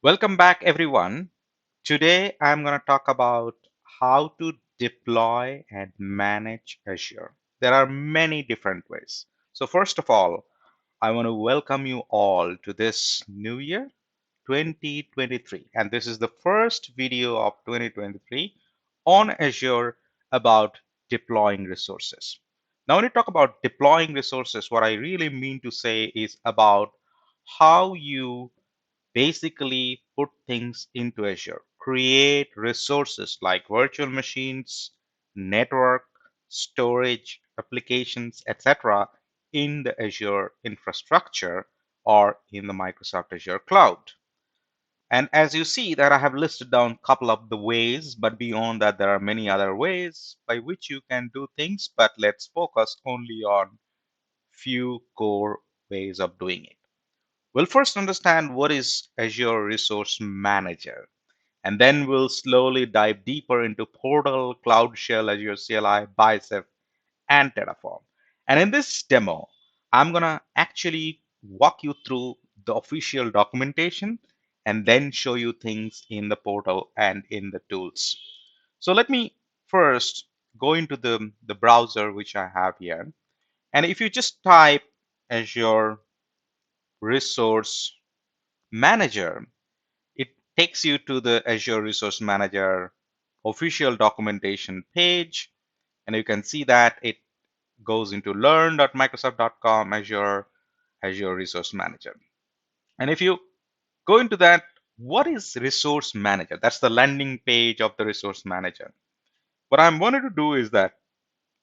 Welcome back, everyone. Today, I'm going to talk about how to deploy and manage Azure. There are many different ways. So, first of all, I want to welcome you all to this new year, 2023. And this is the first video of 2023 on Azure about deploying resources. Now, when you talk about deploying resources, what I really mean to say is about how you basically put things into Azure, create resources like virtual machines, network, storage, applications, etc. in the Azure infrastructure or in the Microsoft Azure cloud. And as you see that I have listed down a couple of the ways, but beyond that, there are many other ways by which you can do things, but let's focus only on few core ways of doing it. We'll first understand what is Azure Resource Manager, and then we'll slowly dive deeper into Portal, CloudShell, Azure CLI, Bicep, and Terraform. And in this demo, I'm gonna actually walk you through the official documentation and then show you things in the portal and in the tools. So let me first go into the browser which I have here. And if you just type Azure Resource Manager, it takes you to the Azure Resource Manager official documentation page, and you can see that it goes into learn.microsoft.com Azure Resource Manager. And if you go into that, what is Resource Manager? That's the landing page of the Resource Manager. What I wanted to do is that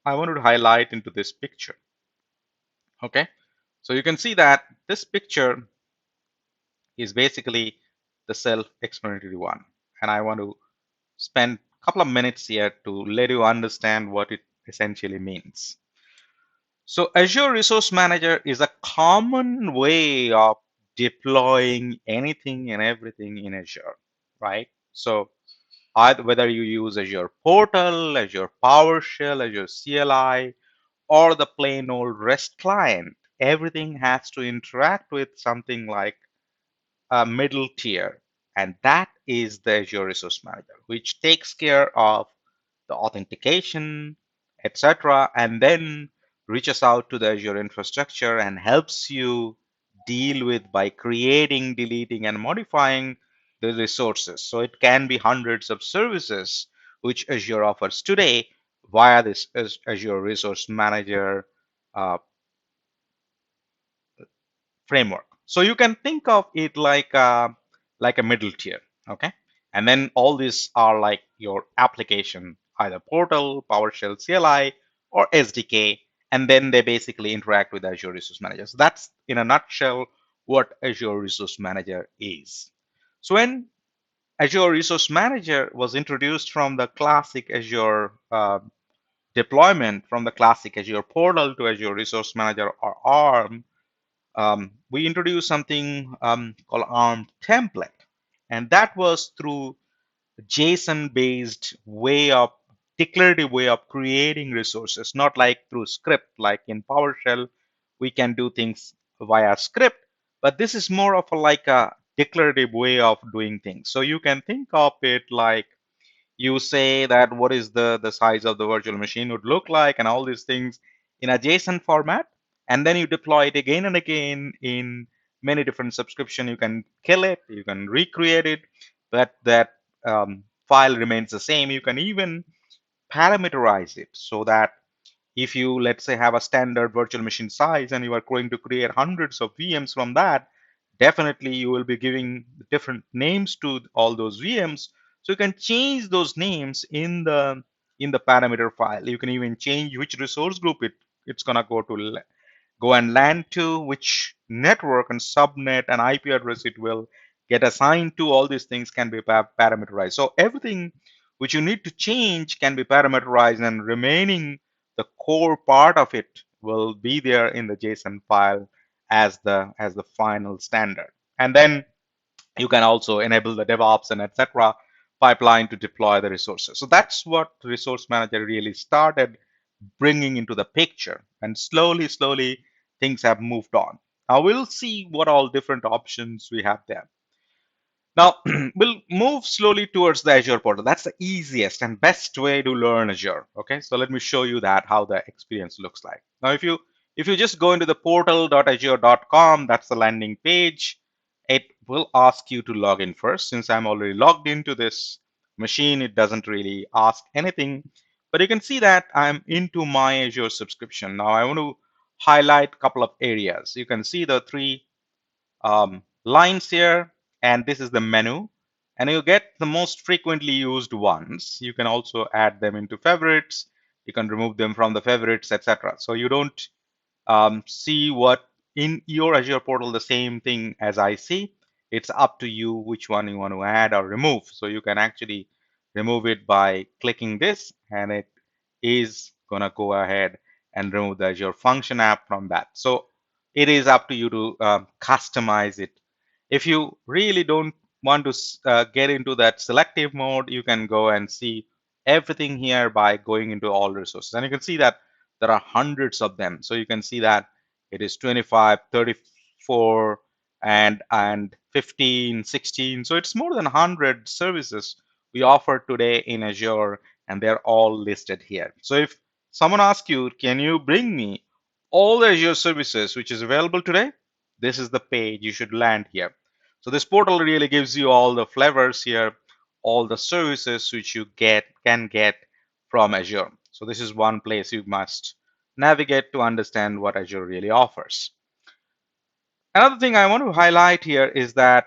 I wanted to highlight into this picture. Okay, so you can see that this picture is basically the self-explanatory one, and I want to spend a couple of minutes here to let you understand what it essentially means. So Azure Resource Manager is a common way of deploying anything and everything in Azure, right? So whether you use Azure Portal, Azure PowerShell, Azure CLI, or the plain old REST client, everything has to interact with something like a middle tier, and that is the Azure Resource Manager, which takes care of the authentication, etc., and then reaches out to the Azure infrastructure and helps you deal with by creating, deleting, and modifying the resources. So it can be hundreds of services which Azure offers today via this Azure Resource Manager uh, framework. So you can think of it like a middle tier, okay? And then all these are like your application, either Portal, PowerShell CLI, or SDK, and then they basically interact with Azure Resource Manager. So that's in a nutshell what Azure Resource Manager is. So when Azure Resource Manager was introduced from the classic Azure deployment, from the classic Azure Portal to Azure Resource Manager or ARM, we introduced something called ARM template, and that was through JSON-based way of declarative way of creating resources, not like through script. Like in PowerShell, we can do things via script, but this is more of like a declarative way of doing things. So you can think of it like you say that what is the size of the virtual machine would look like and all these things in a JSON format, and then you deploy it again and again in many different subscription. You can kill it, you can recreate it, but that file remains the same. You can even parameterize it so that if you, let's say, have a standard virtual machine size and you are going to create hundreds of VMs from that, definitely you will be giving different names to all those VMs. So you can change those names in the parameter file. You can even change which resource group it's gonna go and land to, which network and subnet and IP address it will get assigned to. All these things can be parameterized. So everything which you need to change can be parameterized, and remaining the core part of it will be there in the JSON file as the final standard. And then you can also enable the DevOps and etc. pipeline to deploy the resources. So that's what Resource Manager really started bringing into the picture, and slowly things have moved on. Now we'll see what all different options we have there. Now, we'll move slowly towards the Azure portal. That's the easiest and best way to learn Azure. Okay, so let me show you that how the experience looks like. Now, if you just go into the portal.azure.com, that's the landing page. It will ask you to log in first. Since I'm already logged into this machine, it doesn't really ask anything. But you can see that I'm into my Azure subscription. Now, I want to highlight a couple of areas. You can see the three lines here, and this is the menu, and you get the most frequently used ones. You can also add them into favorites, you can remove them from the favorites, etc. So you don't see what in your Azure portal the same thing as I see. It's up to you which one you want to add or remove. So you can actually remove it by clicking this, and it is gonna go ahead and remove the Azure Function app from that. So it is up to you to customize it. If you really don't want to get into that selective mode, you can go and see everything here by going into all resources, and you can see that there are hundreds of them. So you can see that it is 25, 34, and 15, 16. So it's more than 100 services we offer today in Azure, and they're all listed here. So if someone asks you, can you bring me all the Azure services which is available today? This is the page you should land here. So this portal really gives you all the flavors here, all the services which you can get from Azure. So this is one place you must navigate to understand what Azure really offers. Another thing I want to highlight here is that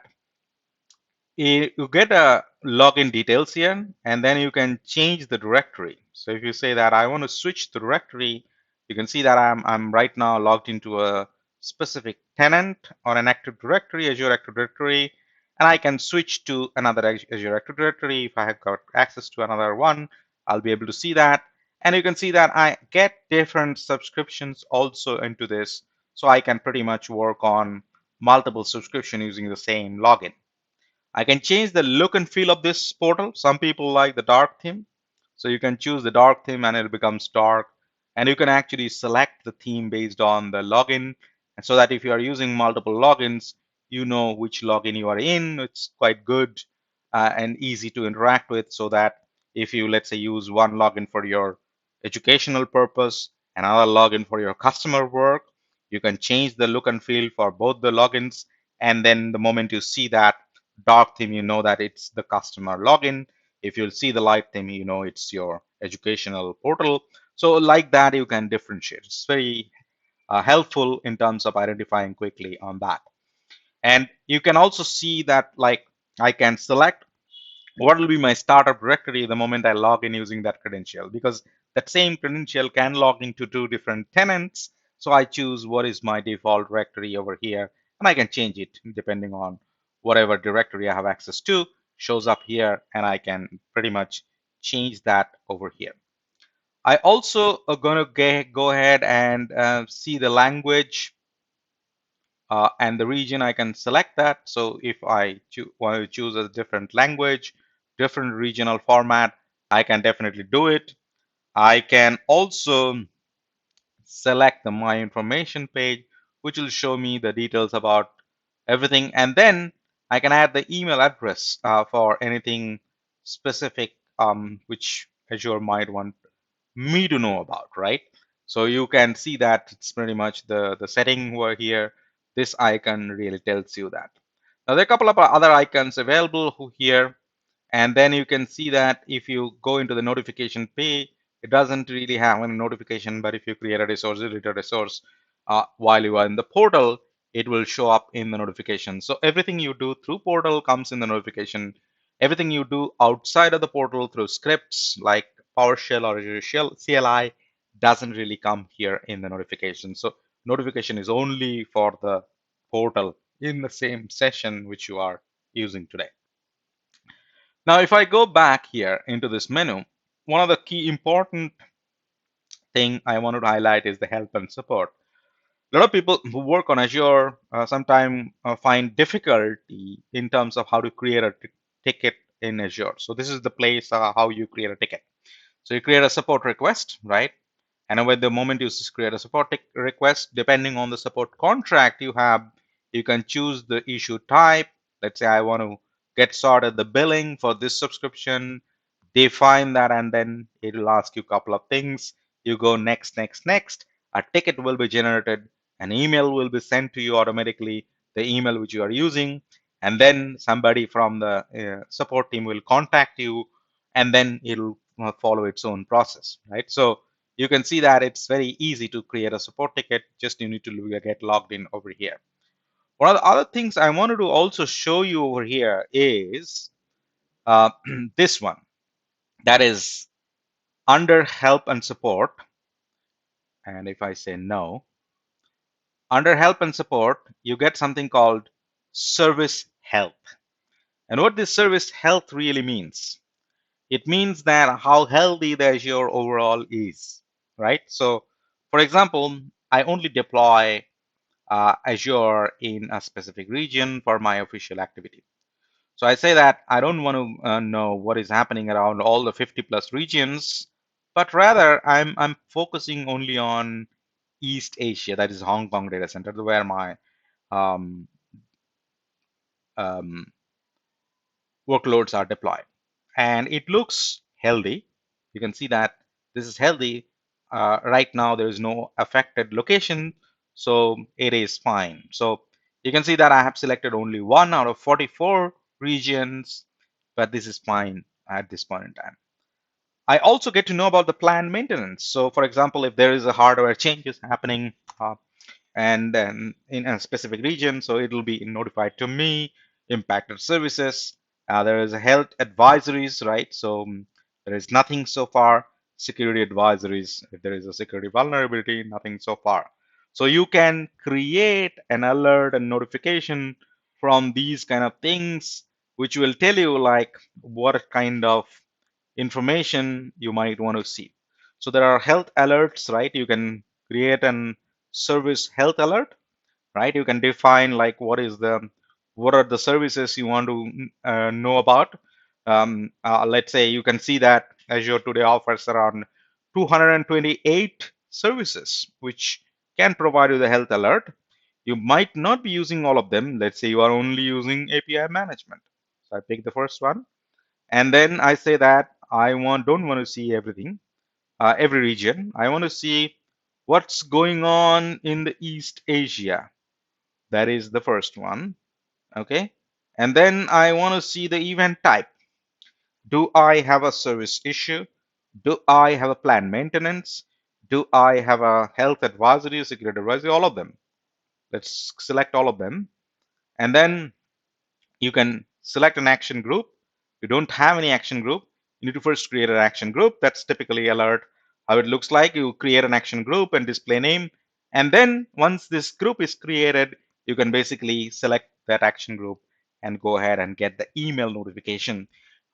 you get a login details here, and then you can change the directory. So if you say that I want to switch the directory, you can see that I'm right now logged into a specific tenant or an Active Directory, Azure Active Directory, and I can switch to another Azure Active Directory. If I have got access to another one, I'll be able to see that. And you can see that I get different subscriptions also into this, so I can pretty much work on multiple subscription using the same login. I can change the look and feel of this portal. Some people like the dark theme. So you can choose the dark theme and it becomes dark. And you can actually select the theme based on the login. And so that if you are using multiple logins, you know which login you are in. It's quite good and easy to interact with, so that if you, let's say, use one login for your educational purpose, another login for your customer work, you can change the look and feel for both the logins. And then the moment you see that dark theme, you know that it's the customer login. If you'll see the light theme, you know it's your educational portal. So like that, you can differentiate. It's very helpful in terms of identifying quickly on that. And you can also see that, like, I can select what will be my startup directory the moment I log in using that credential, because that same credential can log into two different tenants. So I choose what is my default directory over here, and I can change it depending on whatever directory I have access to shows up here, and I can pretty much change that over here. I also are going to go ahead and see the language and the region. I can select that. So if I want to choose a different language, different regional format, I can definitely do it. I can also select the My Information page, which will show me the details about everything. And then I can add the email address for anything specific which Azure might want me to know about, right? So you can see that it's pretty much the setting over here. This icon really tells you that. Now there are a couple of other icons available here, and then you can see that if you go into the notification page, it doesn't really have any notification, but if you create a resource, delete a resource while you are in the portal, it will show up in the notification. So everything you do through portal comes in the notification. Everything you do outside of the portal through scripts like PowerShell or Azure CLI doesn't really come here in the notification. So notification is only for the portal in the same session which you are using today. Now, if I go back here into this menu, one of the key important thing I wanted to highlight is the help and support. A lot of people who work on Azure sometimes find difficulty in terms of how to create a ticket in Azure. So this is the place how you create a ticket. So you create a support request, right? And when the moment you create a support request, depending on the support contract you have, you can choose the issue type. Let's say I want to get started the billing for this subscription, define that, and then it will ask you a couple of things. You go next, next, next. A ticket will be generated. An email will be sent to you automatically, the email which you are using, and then somebody from the support team will contact you, and then it'll follow its own process, right? So you can see that it's very easy to create a support ticket. Just you need to get logged in over here. One of the other things I wanted to also show you over here is uh, this one, that is under help and support. And if I say no, under help and support, you get something called service health. And what this service health really means, it means that how healthy the Azure overall is, right? So for example, I only deploy Azure in a specific region for my official activity. So I say that I don't want to know what is happening around all the 50 plus regions, but rather I'm focusing only on East Asia, that is Hong Kong data center, where my um, um, workloads are deployed. And it looks healthy. You can see that this is healthy. Right now, there is no affected location, so it is fine. So you can see that I have selected only 1 out of 44 regions, but this is fine at this point in time. I also get to know about the planned maintenance. So for example, if there is a hardware changes happening, and then in a specific region, so it will be notified to me. Impacted services, there is a health advisories, right? So there is nothing so far. Security advisories, if there is a security vulnerability, nothing so far. So you can create an alert and notification from these kind of things, which will tell you like what kind of information you might want to see. So there are health alerts, right? You can create an service health alert, right? You can define like what are the services you want to know about. Let's say you can see that Azure today offers around 228 services which can provide you the health alert. You might not be using all of them. Let's say you are only using API management. So I pick the first one, and then I say that I don't want to see everything, every region. I want to see what's going on in the East Asia. That is the first one. Okay. And then I want to see the event type. Do I have a service issue? Do I have a planned maintenance? Do I have a health advisory, security advisory? All of them. Let's select all of them. And then you can select an action group. You don't have any action group, you need to first create an action group. That's typically alert how it looks like. You create an action group and display name, and then once this group is created, you can basically select that action group and go ahead and get the email notification.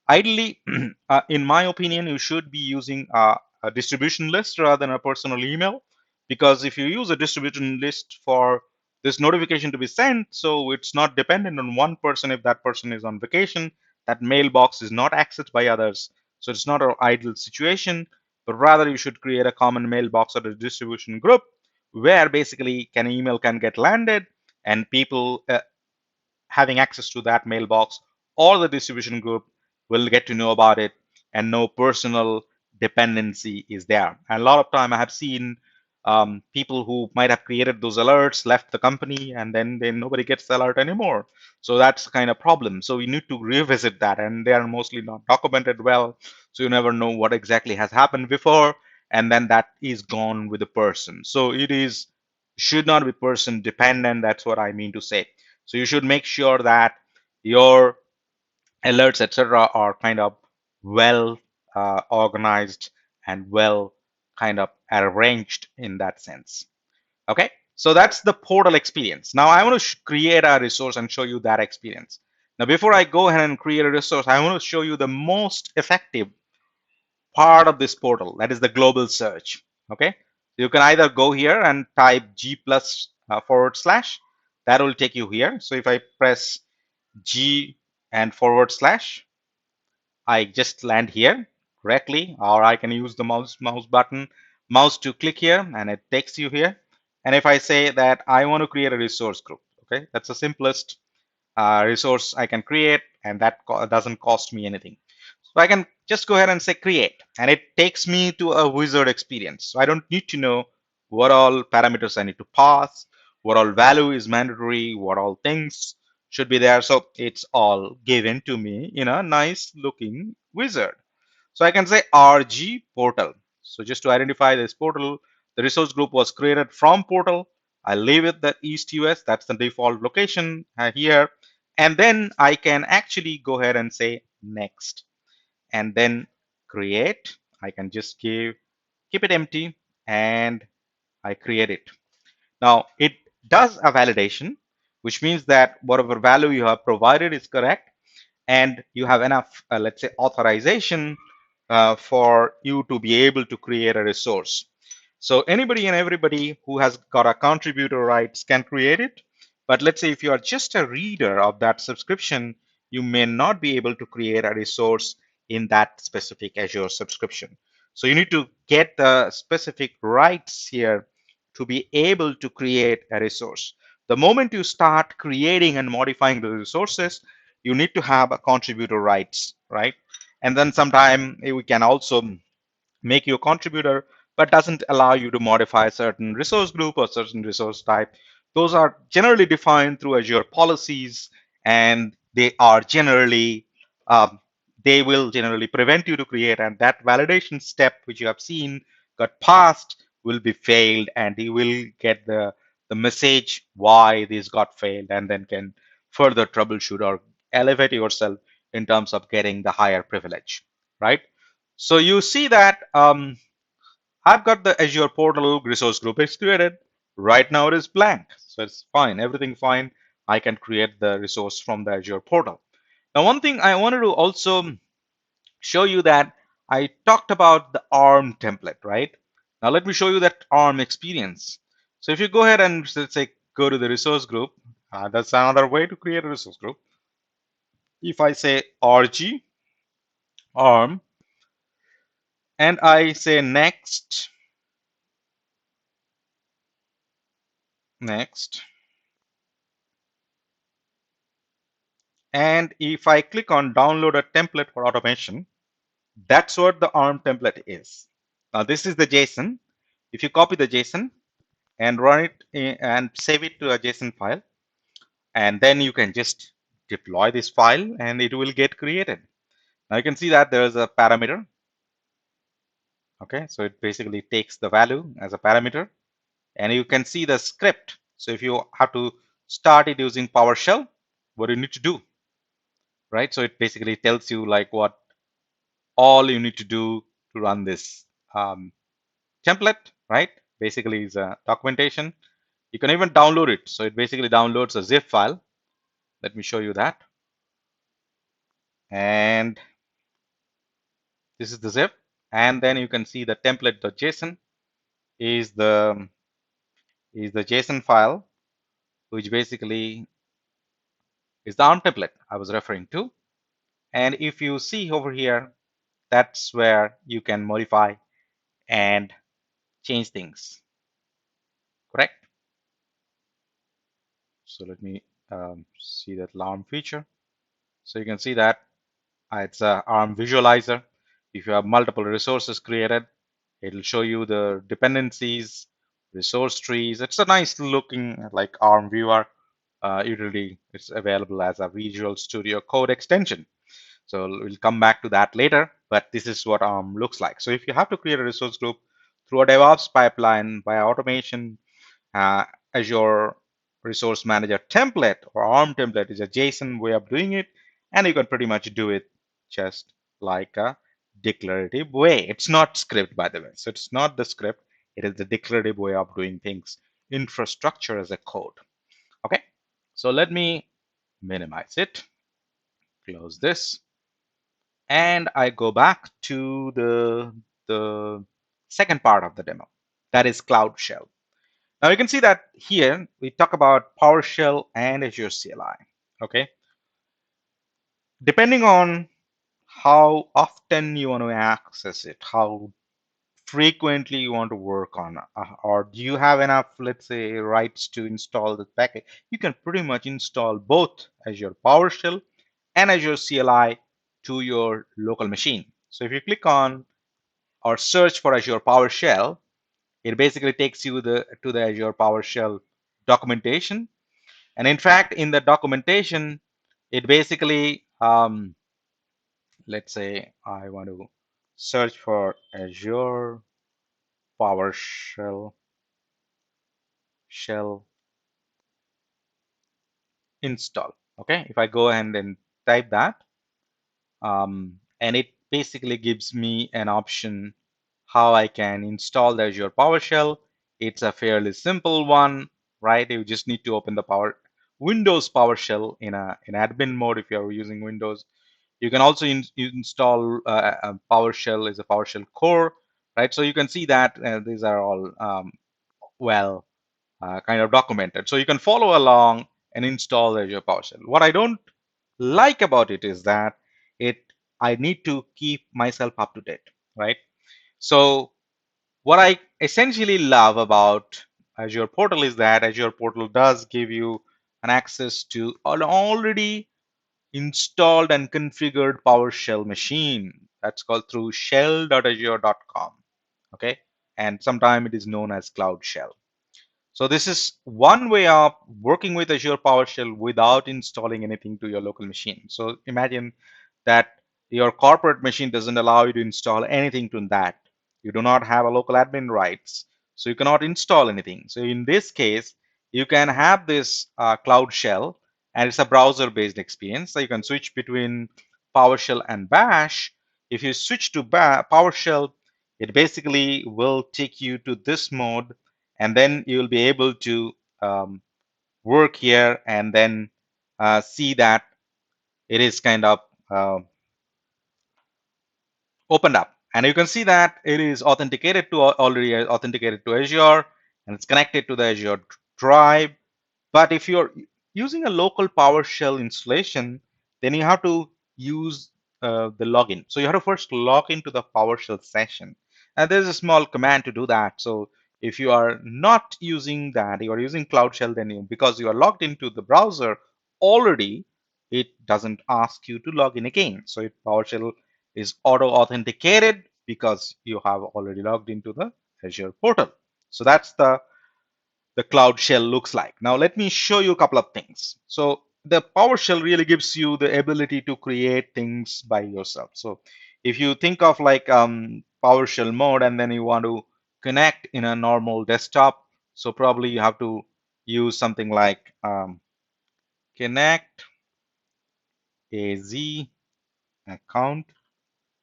Ideally, in my opinion, you should be using a distribution list rather than a personal email, because if you use a distribution list for this notification to be sent, so it's not dependent on one person. If that person is on vacation, that mailbox is not accessed by others. So it's not an ideal situation, but rather you should create a common mailbox or a distribution group where basically can email can get landed, and people having access to that mailbox or the distribution group will get to know about it, and no personal dependency is there. And a lot of time I have seen people who might have created those alerts left the company, and then nobody gets the alert anymore. So that's kind of problem. So you need to revisit that, and they are mostly not documented well, so you never know what exactly has happened before, and then that is gone with the person. So it is should not be person dependent. That's what I mean to say. So you should make sure that your alerts, etc., are kind of well organized and well kind of arranged in that sense. Okay, so that's the portal experience. Now I want to create a resource and show you that experience. Now before I go ahead and create a resource, I want to show you the most effective part of this portal, that is the global search. Okay, you can either go here and type g plus /, that will take you here. So if I press G and /, I just land here correctly, or I can use the mouse to click here, and it takes you here. And if I say that I want to create a resource group, okay, that's the simplest. resource I can create, and that doesn't cost me anything. So I can just go ahead and say create, and it takes me to a wizard experience. So I don't need to know what all parameters I need to pass, what all value is mandatory, what all things should be there. So it's all given to me in a nice looking wizard. So I can say RG portal. So just to identify this portal, the resource group was created from portal. I leave it the East US. That's the default location here. And then I can actually go ahead and say next and then create. I can just keep it empty and I create it. Now it does a validation, which means that whatever value you have provided is correct and you have enough, let's say, authorization for you to be able to create a resource. So anybody and everybody who has got a contributor rights can create it. But let's say if you are just a reader of that subscription, you may not be able to create a resource in that specific Azure subscription. So you need to get the specific rights here to be able to create a resource. The moment you start creating and modifying the resources, you need to have a contributor rights, right? And then sometime we can also make you a contributor, but doesn't allow you to modify a certain resource group or certain resource type. Those are generally defined through Azure policies, and they are generally um, they will generally prevent you to create. And that validation step, which you have seen got passed, will be failed, and you will get the message why this got failed, and then can further troubleshoot or elevate yourself in terms of getting the higher privilege, right? So you see that I've got the Azure Portal resource group is created. Right now it is blank. So it's fine, everything fine. I can create the resource from the Azure Portal. Now, one thing I wanted to also show you that I talked about the ARM template, right? Now let me show you that ARM experience. So if you go ahead and let's say go to the resource group, that's another way to create a resource group. If I say RG ARM and I say next, and if I click on download a template for automation, that's what the ARM template is. Now this is the JSON. If you copy the JSON and run it and save it to a JSON file, and then you can just deploy this file and it will get created. Now you can see that there is a parameter. Okay, so it basically takes the value as a parameter, and you can see the script. So if you have to start it using PowerShell, what do you need to do? Right, so it basically tells you like what all you need to do to run this template, right? Basically is a documentation. You can even download it. So it basically downloads a zip file. Let me show you that. And this is the zip. And then you can see the template.json is the JSON file, which basically is the ARM template I was referring to. And if you see over here, that's where you can modify and change things, correct? So let me see that ARM feature. So you can see that it's a ARM visualizer. If you have multiple resources created, it'll show you the dependencies, resource trees. It's a nice looking like ARM viewer. Usually it's available as a Visual Studio Code extension. So we'll come back to that later, but this is what ARM looks like. So if you have to create a resource group through a DevOps pipeline by automation, uh, Azure Resource Manager template or ARM template is a JSON way of doing it, and you can pretty much do it just like a declarative way. It's not script, by the way. So it's not the script. It is the declarative way of doing things. Infrastructure as a code. Okay. So let me minimize it, close this, and I go back to the second part of the demo. That is CloudShell. Now you can see that here we talk about PowerShell and Azure CLI. Okay. Depending on how often you want to access it, how frequently you want to work on, or do you have enough, let's say, rights to install the package, you can pretty much install both Azure PowerShell and Azure CLI to your local machine. So if you click on or search for Azure PowerShell, it basically takes you to the Azure PowerShell documentation. And in fact, in the documentation, it basically, let's say I want to search for Azure PowerShell shell install. Okay, if I go ahead and type that, and it basically gives me an option how I can install the Azure PowerShell. It's a fairly simple one, right? You just need to open the Windows PowerShell in admin mode if you're using Windows. You can also install PowerShell as a PowerShell core, right? So you can see that these are all well kind of documented. So you can follow along and install Azure PowerShell. What I don't like about it is that it I need to keep myself up to date, right? So what I essentially love about Azure Portal is that Azure Portal does give you an access to an already installed and configured PowerShell machine. That's called through shell.azure.com. Okay, and sometimes it is known as CloudShell. So this is one way of working with Azure PowerShell without installing anything to your local machine. So imagine that your corporate machine doesn't allow you to install anything to that. You do not have a local admin rights, so you cannot install anything. So in this case, you can have this Cloud Shell, and it's a browser-based experience. So you can switch between PowerShell and Bash. If you switch to PowerShell, it basically will take you to this mode, and then you'll be able to um, work here and then see that it is kind of opened up, and you can see that it is authenticated to already authenticated to Azure, and it's connected to the Azure drive. But if you're using a local PowerShell installation, then you have to use the login. So you have to first log into the PowerShell session. And there's a small command to do that. So if you are not using that, you are using CloudShell, then because you are logged into the browser already, it doesn't ask you to log in again. So PowerShell is auto authenticated because you have already logged into the Azure portal. So that's the Cloud Shell looks like. Now let me show you a couple of things. So the PowerShell really gives you the ability to create things by yourself. So if you think of like PowerShell mode and then you want to connect in a normal desktop, so probably you have to use something like connect AZ account,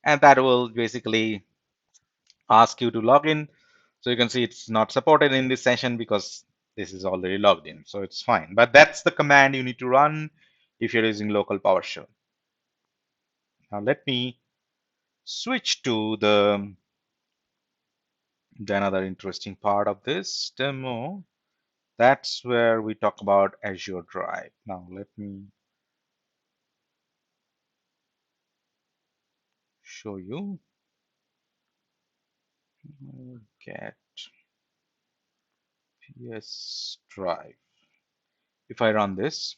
and that will basically ask you to log in. So you can see it's not supported in this session because this is already logged in. So it's fine. But that's the command you need to run if you're using local PowerShell. Now let me switch to the another interesting part of this demo. That's where we talk about Azure Drive. Now let me show you. Get PS Drive. If I run this,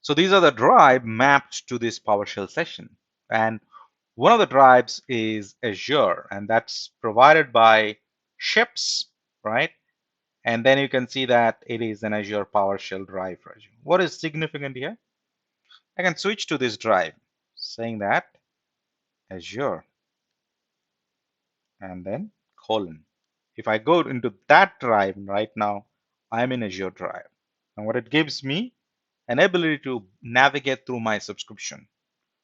so these are the drive mapped to this PowerShell session. And one of the drives is Azure, and that's provided by ships, right? And then you can see that it is an Azure PowerShell drive for Azure. What is significant here? I can switch to this drive, saying that Azure, and then colon. If I go into that drive right now, I'm in Azure drive. And what it gives me, an ability to navigate through my subscription.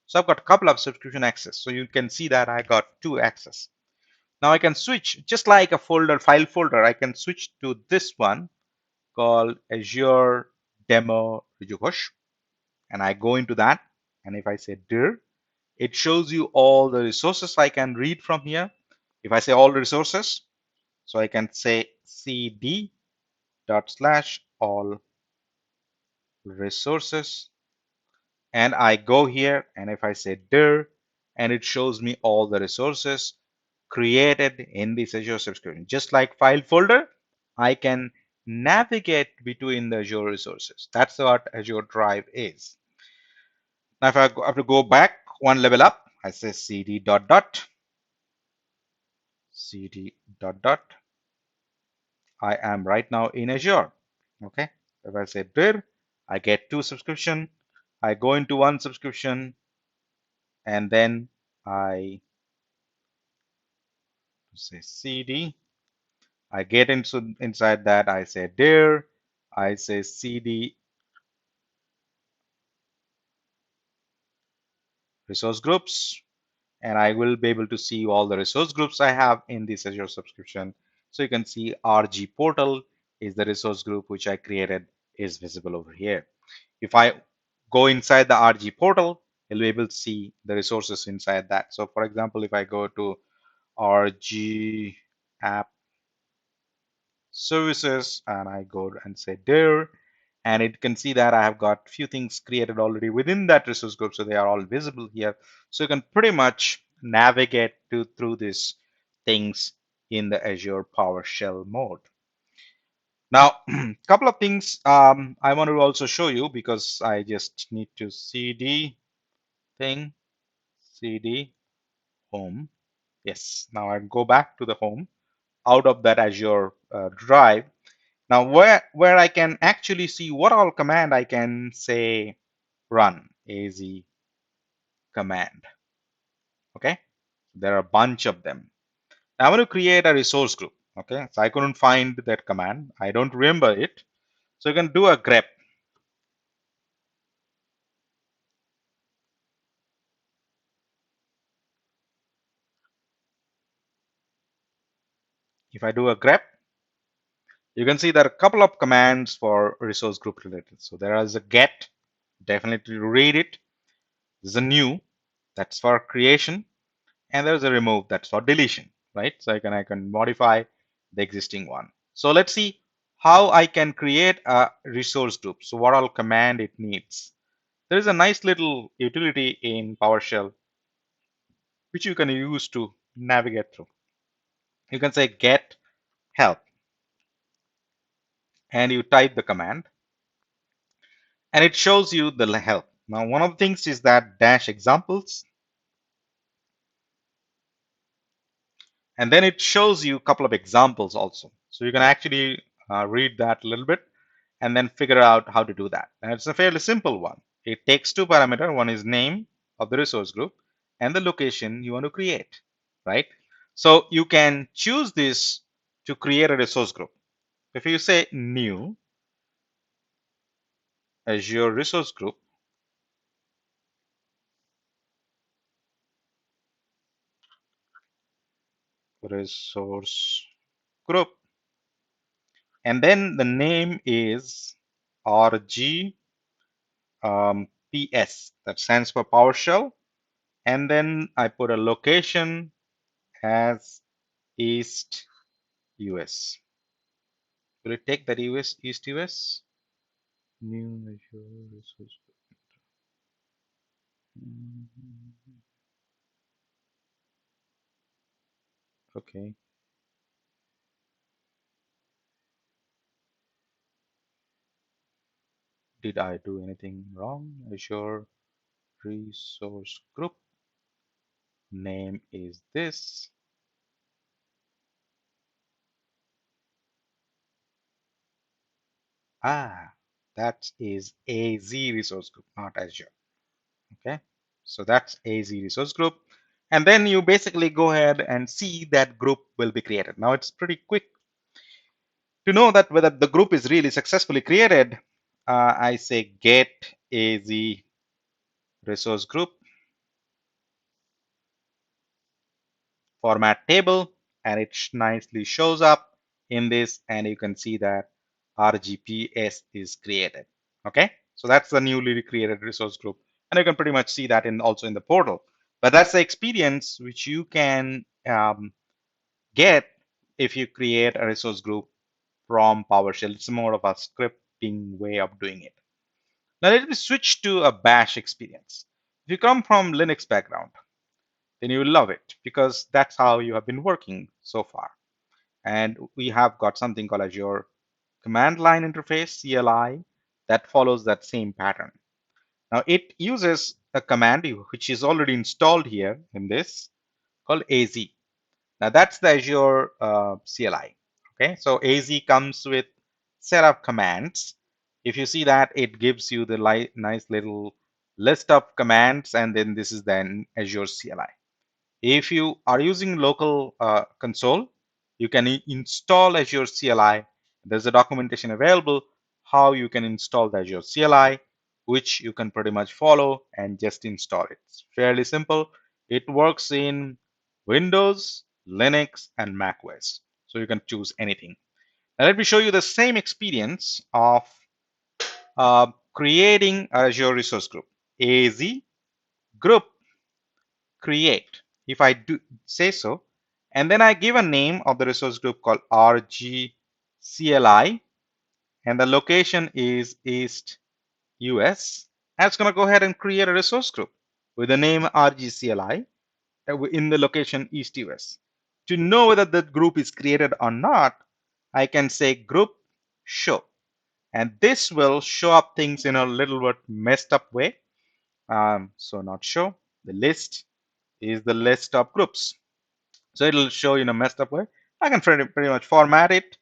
So I've got a couple of subscription access. So you can see that I got 2 access. Now I can switch, just like a file folder, I can switch to this one called Azure Demo Rejuhosh, and I go into that. And if I say dir, it shows you all the resources I can read from here. If I say all resources, so I can say cd dot slash all resources, and I go here, and if I say dir, and it shows me all the resources. created in this Azure subscription. Just like file folder, I can navigate between the Azure resources. That's what Azure Drive is. Now, if I have to go back one level up, I say cd dot dot cd dot dot. I am right now in Azure. Okay. If I say dir, I get 2 subscription. I go into 1 subscription and then I say cd. I get into inside that. I say dir. I say cd resource groups, and I will be able to see all the resource groups I have in this Azure subscription. So you can see RG Portal is the resource group which I created is visible over here. If I go inside the RG Portal, you'll be able to see the resources inside that. So for example, if I go to RG app services and I go and say there, and it can see that I have got few things created already within that resource group, so they are all visible here. So you can pretty much navigate through these things in the Azure PowerShell mode. Now, a couple of things I want to also show you, because I just need to cd cd home. Yes, now I go back to the home out of that Azure drive. Now, where I can actually see what all command I can say run az command. Okay, there are a bunch of them. Now, I want to create a resource group. Okay, so I couldn't find that command. I don't remember it. So you can do a grep. If I do a grep, you can see there are a couple of commands for resource group related. So there is a get, definitely read it. There's a new, that's for creation, and there's a remove, that's for deletion, right? So I can modify the existing one. So let's see how I can create a resource group. So what all command it needs. There is a nice little utility in PowerShell which you can use to navigate through. You can say get help and you type the command and it shows you the help. Now, one of the things is that dash examples, and then it shows you a couple of examples also. So you can actually read that a little bit and then figure out how to do that. And it's a fairly simple one. It takes 2 parameters. One is name of the resource group and the location you want to create, right? So you can choose this to create a resource group. If you say new Azure resource group, resource group, and then the name is RG PS, that stands for PowerShell, and then I put a location as East US. Will it take that US East US? New Azure resource. Okay. Did I do anything wrong? Azure resource group name is this. That is AZ resource group, not Azure. Okay. So that's AZ resource group. And then you basically go ahead and see that group will be created. Now it's pretty quick to know that whether the group is really successfully created. I say get AZ resource group format table, and it nicely shows up in this, and you can see that RGPS is created. Okay, so that's the newly created resource group, and you can pretty much see that in also in the portal. But that's the experience which you can get if you create a resource group from PowerShell. It's more of a scripting way of doing it. Now let me switch to a bash experience. If you come from Linux background, then you will love it because that's how you have been working so far. And we have got something called Azure Command Line Interface, CLI, that follows that same pattern. Now it uses a command which is already installed here in this called AZ. Now that's the Azure CLI. Okay, so AZ comes with set of commands. If you see that, it gives you the nice little list of commands, and then this is then Azure CLI. If you are using local console, you can install Azure CLI. There's a documentation available how you can install the Azure CLI, which you can pretty much follow and just install it. It's fairly simple. It works in Windows, Linux, and Mac OS. So you can choose anything. Now let me show you the same experience of creating Azure Resource Group. AZ group create, if I do say so, and then I give a name of the resource group called RGCLI, and the location is East US. And it's going to go ahead and create a resource group with the name RGCLI in the location East US. To know whether the group is created or not, I can say group show, and this will show up things in a little bit messed up way. So not show, the list is the list of groups. So it'll show in a messed up way. I can pretty much format it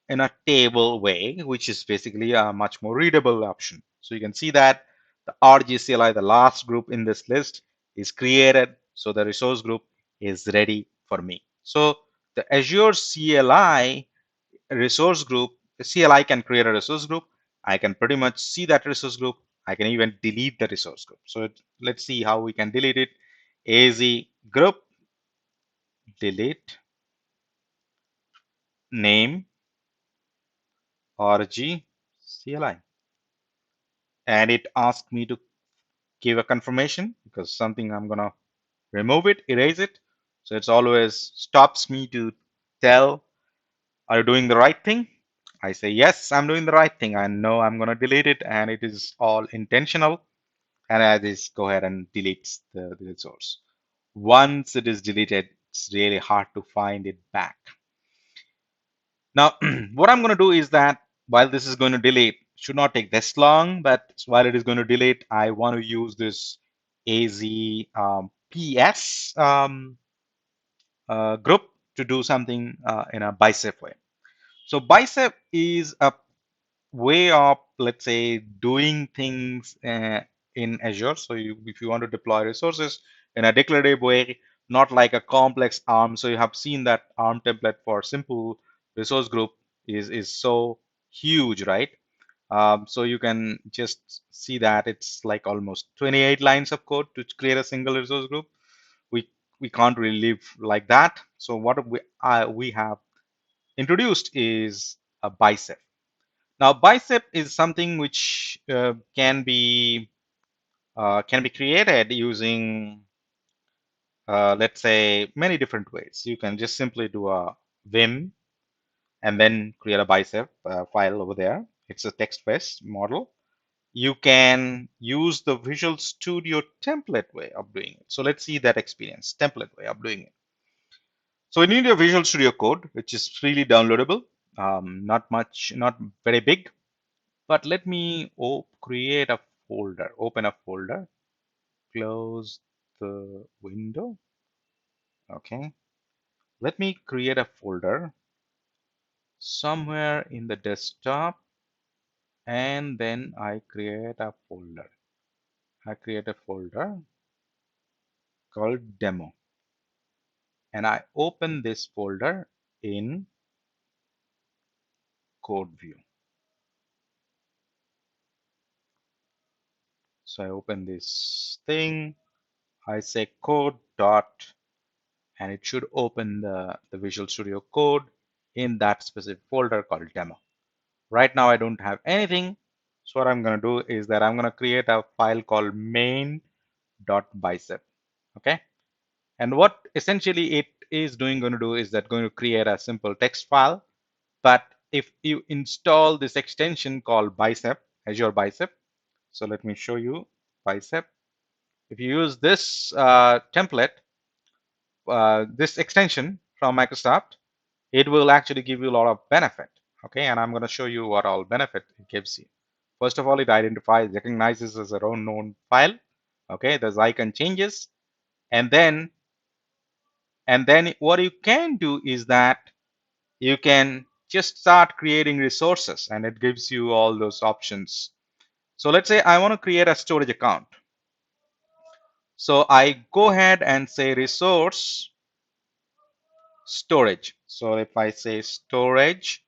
in a table way, which is basically a much more readable option. So you can see that the RGCLI, the last group in this list, is created. So the resource group is ready for me. So the Azure CLI resource group, the CLI can create a resource group. I can pretty much see that resource group. I can even delete the resource group. So let's see how we can delete it. AZ group, delete, name, RG CLI, and it asked me to give a confirmation because something I'm gonna remove it, erase it. So it's always stops me to tell, are you doing the right thing? I say yes, I'm doing the right thing. I know I'm gonna delete it, and it is all intentional. And I just go ahead and delete the resource. Once it is deleted, it's really hard to find it back. Now, what I'm going to do is that while this is going to delete, should not take this long, but while it is going to delete, I want to use this AZ PS group to do something in a Bicep way. So Bicep is a way of, let's say, doing things in Azure. So if you want to deploy resources in a declarative way, not like a complex ARM. So you have seen that ARM template for simple resource group is so huge, right? So you can just see that it's like almost 28 lines of code to create a single resource group. We we can't really live like that. So what we have introduced is a Bicep. Now, Bicep is something which can be created using, let's say, many different ways. You can just simply do a Vim and then create a Bicep file over there. It's a text-based model. You can use the Visual Studio template way of doing it. So let's see that experience, template way of doing it. So we need a Visual Studio code, which is freely downloadable. Not much, not very big. But let me create a folder, open a folder, close the window. Okay. Let me create a folder somewhere in the desktop, and then I create a folder. I create a folder called demo, and I open this folder in code view. So I open this thing, I say code dot, and it should open the Visual Studio Code in that specific folder called demo. Right now I don't have anything. So what I'm going to do is that I'm going to create a file called main.bicep. Okay. And what essentially it is going to do is that going to create a simple text file. But if you install this extension called Bicep, Azure Bicep, so let me show you Bicep. If you use this template, this extension from Microsoft, it will actually give you a lot of benefit. Okay, and I'm going to show you what all benefit it gives you. First of all, it identifies, recognizes as a unknown file. Okay, there's icon changes, and then what you can do is that you can just start creating resources, and it gives you all those options. So let's say I want to create a storage account. So I go ahead and say resource storage. So if I say storage,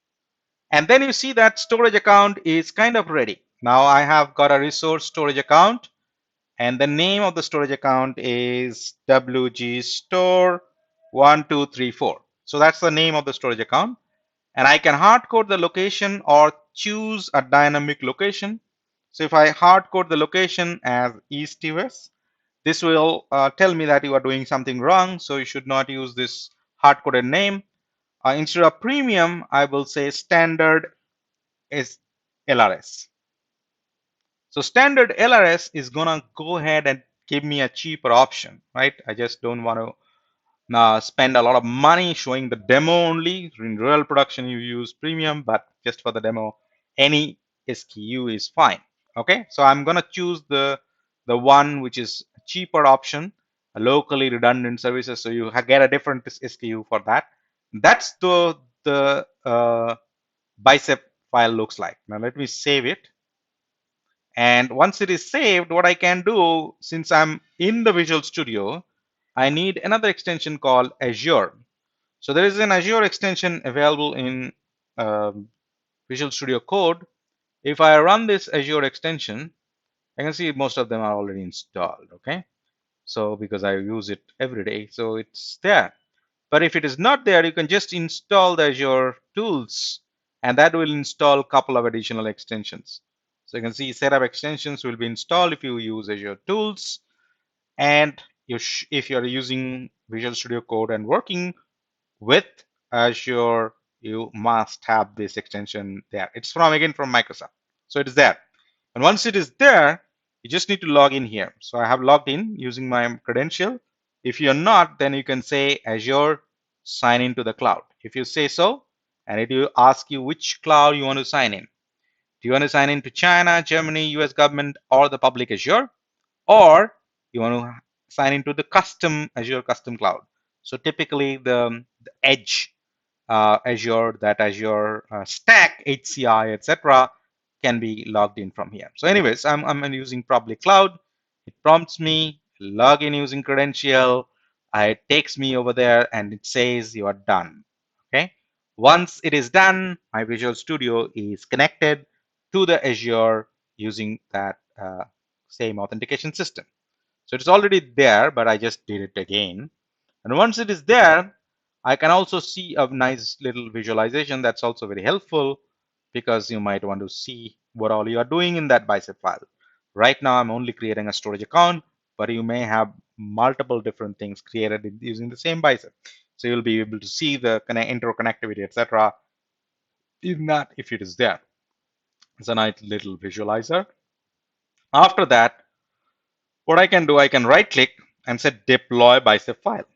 and then you see that storage account is kind of ready. Now I have got a resource storage account, and the name of the storage account is WG Store 1234. So that's the name of the storage account. And I can hard code the location or choose a dynamic location. So if I hard code the location as East US, this will tell me that you are doing something wrong. So you should not use this hard coded name. Instead of premium, I will say standard is LRS. So standard LRS is gonna go ahead and give me a cheaper option, right? I just don't want to spend a lot of money showing the demo only. In real production, you use premium, but just for the demo, any SKU is fine. Okay, so I'm gonna choose the one which is cheaper option, a locally redundant services. So you get a different SKU for that. That's the bicep file looks like. Now let me save it. And once it is saved, what I can do, since I'm in the Visual Studio, I need another extension called Azure. So there is an Azure extension available in Visual Studio Code. If I run this Azure extension, I can see most of them are already installed. Okay, so because I use it every day, so it's there. But if it is not there, you can just install the Azure tools, and that will install a couple of additional extensions. So you can see setup extensions will be installed if you use Azure tools. And if you're using Visual Studio Code and working with Azure, you must have this extension there. It's from Microsoft. So it is there. And once it is there, you just need to log in here. So I have logged in using my credential. If you're not, then you can say Azure sign into the cloud. If you say so, and it will ask you which cloud you want to sign in. Do you want to sign in to China, Germany, US government, or the public Azure? Or you want to sign into the custom Azure custom cloud. So typically the edge Azure, that Azure stack, HCI, etc., can be logged in from here. So anyways, I'm using public cloud. It prompts me, log in using credential. It takes me over there and it says you are done. Okay. Once it is done, my Visual Studio is connected to the Azure using that same authentication system. So it's already there, but I just did it again. And once it is there, I can also see a nice little visualization that's also very helpful because you might want to see what all you are doing in that bicep file. Right now, I'm only creating a storage account, but you may have multiple different things created using the same bicep. So you'll be able to see the interconnectivity, etc. in that if it is there. It's a nice little visualizer. After that, what I can do, I can right click and say deploy bicep file.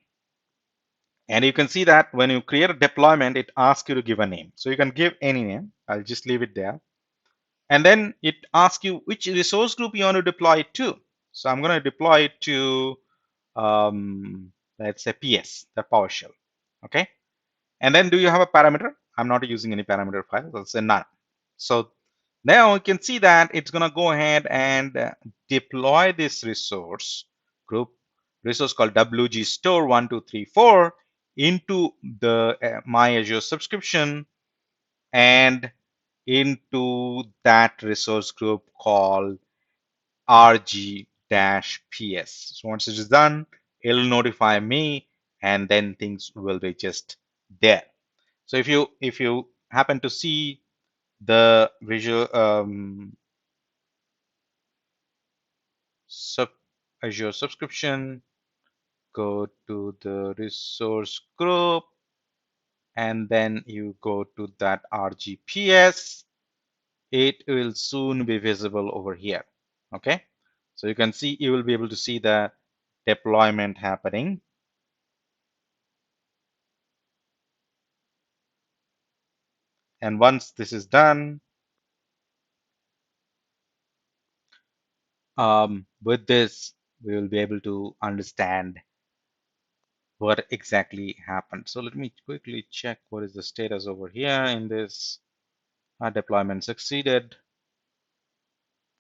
And you can see that when you create a deployment, it asks you to give a name. So you can give any name. I'll just leave it there. And then it asks you which resource group you want to deploy it to. So I'm going to deploy it to, let's say PS, the PowerShell. Okay. And then do you have a parameter? I'm not using any parameter file. I'll say none. So now you can see that it's going to go ahead and deploy this resource group, resource called WG Store 1234 into the my Azure subscription and into that resource group called RG-PS. So once it is done, it'll notify me, and then things will be just there. So if you happen to see the visual Azure subscription, go to the resource group, and then you go to that RGPS. It will soon be visible over here. Okay, so you can see, you will be able to see the deployment happening. And once this is done, with this, we will be able to understand what exactly happened. So let me quickly check what is the status over here in this. Deployment succeeded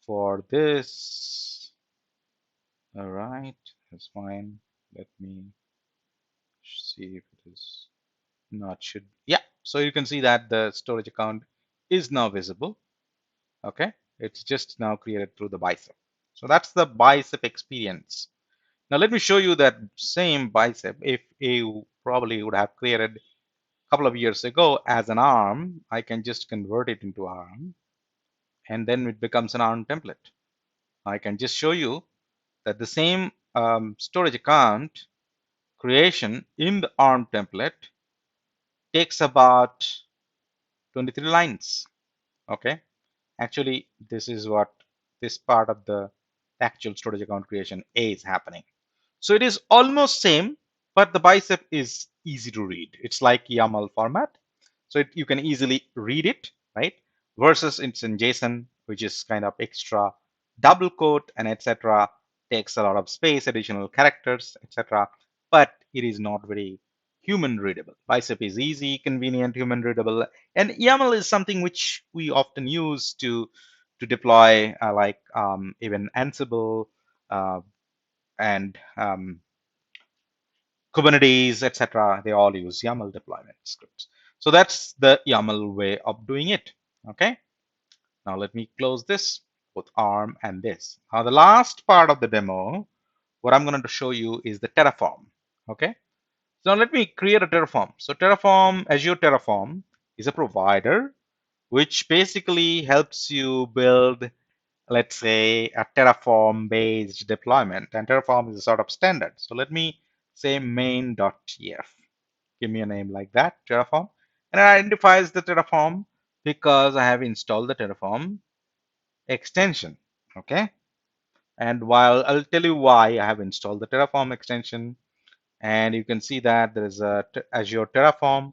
for this. All right, that's fine. Let me see if it is not should. Yeah, so you can see that the storage account is now visible. Okay, it's just now created through the Bicep. So that's the Bicep experience. Now let me show you that same Bicep. If you probably would have created a couple of years ago as an ARM, I can just convert it into ARM, and then it becomes an ARM template. I can just show you that the same storage account creation in the ARM template takes about 23 lines. Okay, actually, this is what this part of the actual storage account creation is happening. So it is almost same, but the Bicep is easy to read. It's like YAML format, so you can easily read it, right? Versus it's in JSON, which is kind of extra double quote and etc. Takes a lot of space, additional characters, etc. But it is not very human readable. Bicep is easy, convenient, human readable, and YAML is something which we often use to deploy, like even Ansible uh, and Kubernetes, etc. They all use YAML deployment scripts. So that's the YAML way of doing it. Okay. Now let me close this, both ARM and this. Now the last part of the demo, what I'm going to show you is the Terraform. Okay. So let me create a Terraform. So Terraform, Azure Terraform is a provider which basically helps you build, let's say, a Terraform based deployment. And Terraform is a sort of standard. So let me say main.tf. Give me a name like that, Terraform. And it identifies the Terraform because I have installed the Terraform extension. Okay. And while I'll tell you why I have installed the Terraform extension, and you can see that there is a Azure Terraform.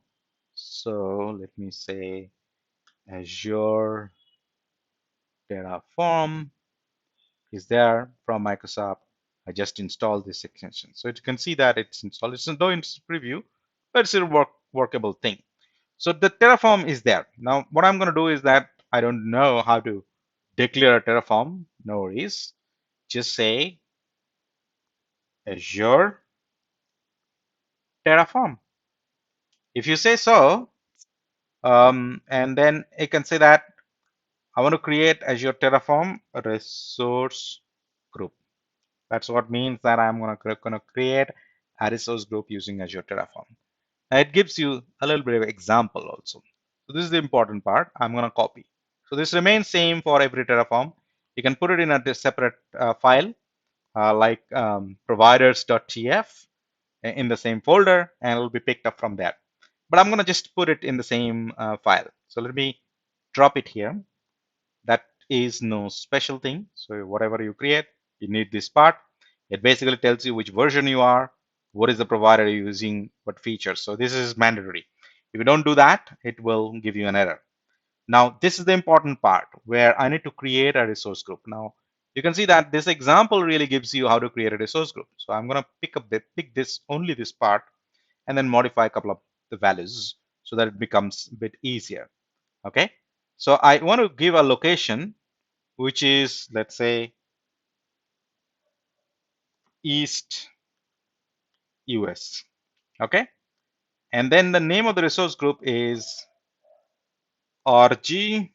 So let me say Azure Terraform is there from Microsoft. I just installed this extension. So you can see that it's installed. It's no preview, but it's a workable thing. So the Terraform is there. Now, what I'm going to do is that I don't know how to declare a Terraform. No worries. Just say Azure Terraform. If you say so, and then you can say that I want to create Azure Terraform resource group. That's what means that I'm gonna create a resource group using Azure Terraform. And it gives you a little bit of example also. So this is the important part. I'm gonna copy. So this remains same for every Terraform. You can put it in a separate file like providers.tf in the same folder, and it'll be picked up from there. But I'm gonna just put it in the same file. So let me drop it here. That is no special thing. So whatever you create, you need this part. It basically tells you which version you are, what is the provider you're using, what features. So this is mandatory. If you don't do that, it will give you an error. Now, this is the important part where I need to create a resource group. Now, you can see that this example really gives you how to create a resource group. So I'm going to pick this only this part and then modify a couple of the values so that it becomes a bit easier. Okay. So I want to give a location which is, let's say, East US. Okay. And then the name of the resource group is RGTF,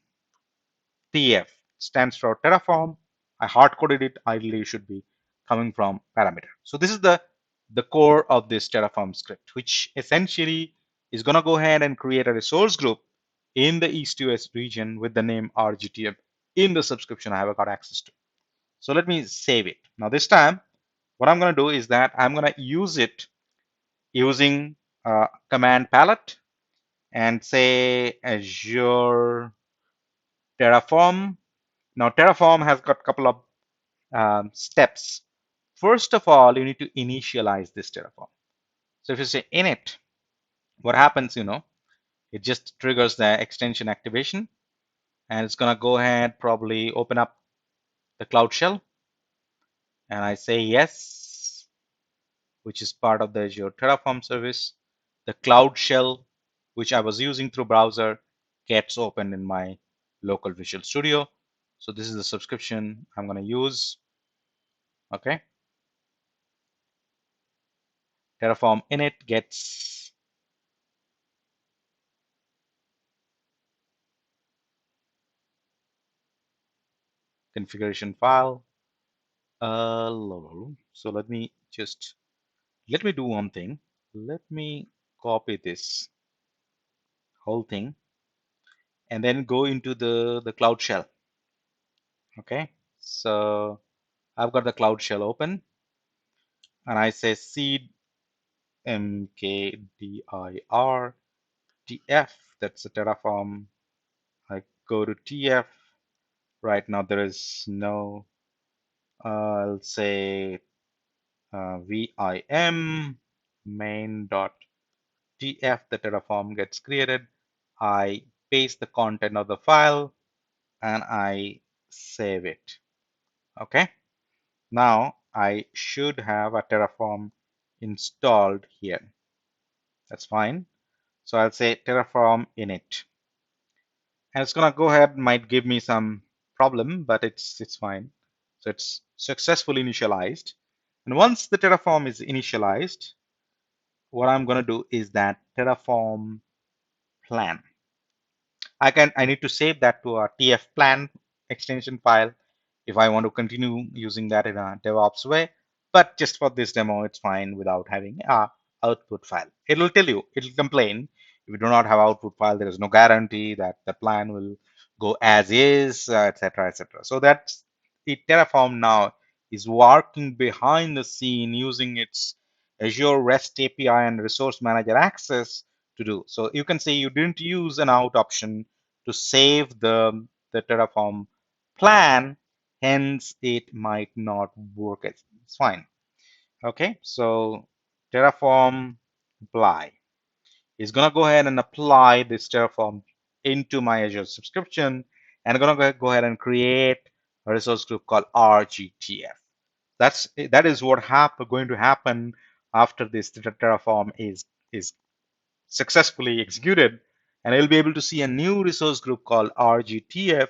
stands for Terraform. I hard coded it. Ideally, should be coming from parameter. So this is the core of this Terraform script, which essentially is going to go ahead and create a resource group in the East US region with the name RGTF in the subscription I have got access to. So let me save it. Now this time, what I'm going to do is that I'm going to use it using command palette and say Azure Terraform. Now Terraform has got a couple of steps. First of all, you need to initialize this Terraform. So if you say init, what happens, It just triggers the extension activation, and it's going to go ahead, probably open up the CloudShell, and I say yes, which is part of the Azure Terraform service. The CloudShell, which I was using through browser, gets opened in my local Visual Studio. So this is the subscription I'm going to use. Okay. Terraform init gets configuration file. So let me do one thing. Let me copy this whole thing and then go into the Cloud Shell. Okay, so I've got the Cloud Shell open, and I say seed mkdir tf. That's the Terraform. I go to tf. Right now there is no. I'll say vim main.tf. The Terraform gets created. I paste the content of the file and I save it. Okay. Now I should have a Terraform installed here. That's fine. So I'll say Terraform init. And it's gonna go ahead, might give me some problem, but it's fine. So it's successfully initialized. And once the Terraform is initialized, what I'm gonna do is that Terraform plan. I need to save that to a TF plan extension file if I want to continue using that in a DevOps way. But just for this demo, it's fine without having a output file. It'll tell you, it'll complain if you do not have output file. There is no guarantee that the plan will go as is, etc., etc. So that's it. Terraform now is working behind the scene using its Azure REST API and Resource Manager access to do. So you can say you didn't use an out option to save the Terraform plan, hence it might not work. It's fine. Okay, so Terraform apply is gonna go ahead and apply this Terraform into my Azure subscription, and I'm gonna go ahead and create a resource group called RGTF. That is what going to happen after this Terraform is successfully executed, and you'll be able to see a new resource group called RGTF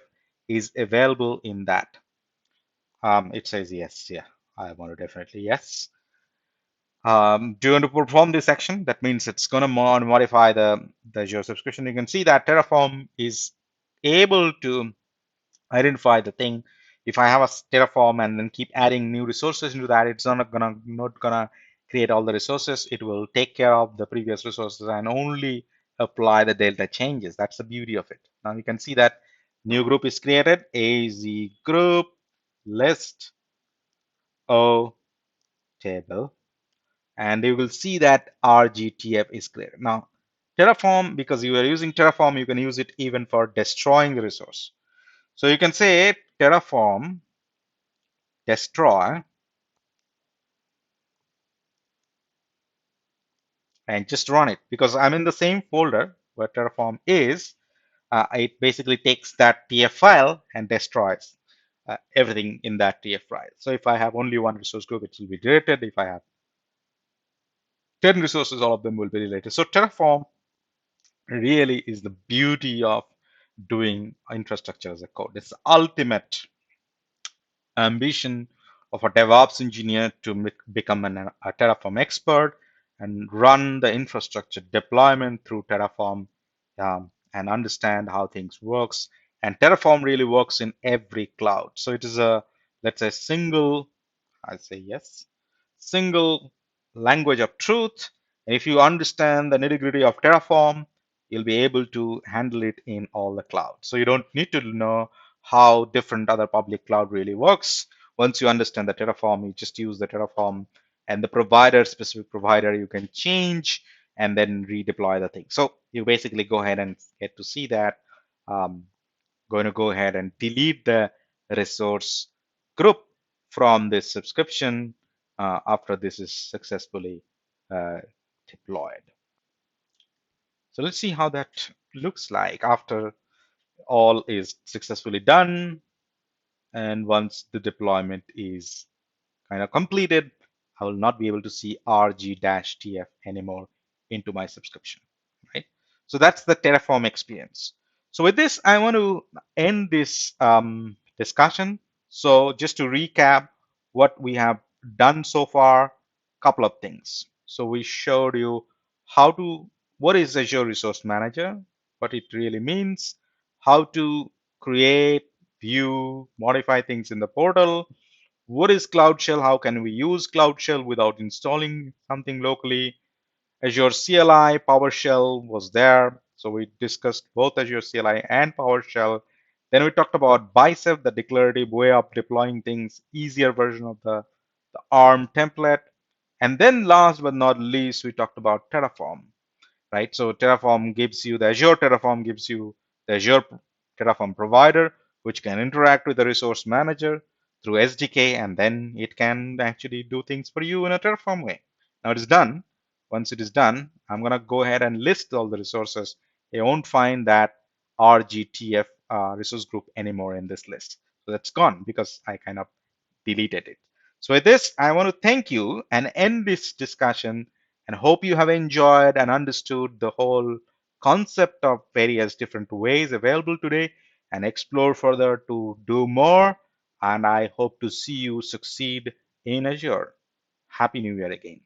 is available in that. It says yes. Yeah, I want to definitely yes. Do you want to perform this action? That means it's going to modify the Azure subscription. You can see that Terraform is able to identify the thing. If I have a Terraform and then keep adding new resources into that, it's not gonna create all the resources. It will take care of the previous resources and only apply the delta changes. That's the beauty of it. Now you can see that new group is created, AZ group list O table, and you will see that RGTF is created. Now Terraform, because you are using Terraform, you can use it even for destroying the resource. So you can say Terraform destroy and just run it, because I'm in the same folder where Terraform is. It basically takes that TF file and destroys everything in that TF file. So if I have only one resource group, it will be deleted. If I have 10 resources, all of them will be deleted. So Terraform really is the beauty of doing infrastructure as a code. It's the ultimate ambition of a DevOps engineer to become a Terraform expert and run the infrastructure deployment through Terraform, and understand how things works. And Terraform really works in every cloud. So it is a, let's say, I say yes, single language of truth. And if you understand the nitty-gritty of Terraform, you'll be able to handle it in all the clouds. So you don't need to know how different other public cloud really works. Once you understand the Terraform, you just use the Terraform, and the specific provider you can change and then redeploy the thing. So you basically go ahead and get to see that. Going to go ahead and delete the resource group from this subscription after this is successfully uh, deployed. So let's see how that looks like after all is successfully done. And once the deployment is kind of completed, I will not be able to see RG-TF anymore into my subscription, right? So that's the Terraform experience. So with this, I want to end this discussion. So just to recap what we have done so far, couple of things. So we showed you what is Azure Resource Manager, what it really means, how to create, view, modify things in the portal, what is CloudShell? How can we use CloudShell without installing something locally? Azure CLI, PowerShell was there. So we discussed both Azure CLI and PowerShell. Then we talked about Bicep, the declarative way of deploying things, easier version of the ARM template. And then last but not least, we talked about Terraform, right? So the Azure Terraform gives you the Azure Terraform provider, which can interact with the resource manager through SDK, and then it can actually do things for you in a Terraform way. Now it is done. Once it is done, I'm going to go ahead and list all the resources. You won't find that RGTF resource group anymore in this list. So that's gone because I kind of deleted it. So with this, I want to thank you and end this discussion and hope you have enjoyed and understood the whole concept of various different ways available today and explore further to do more. And I hope to see you succeed in Azure. Happy New Year again.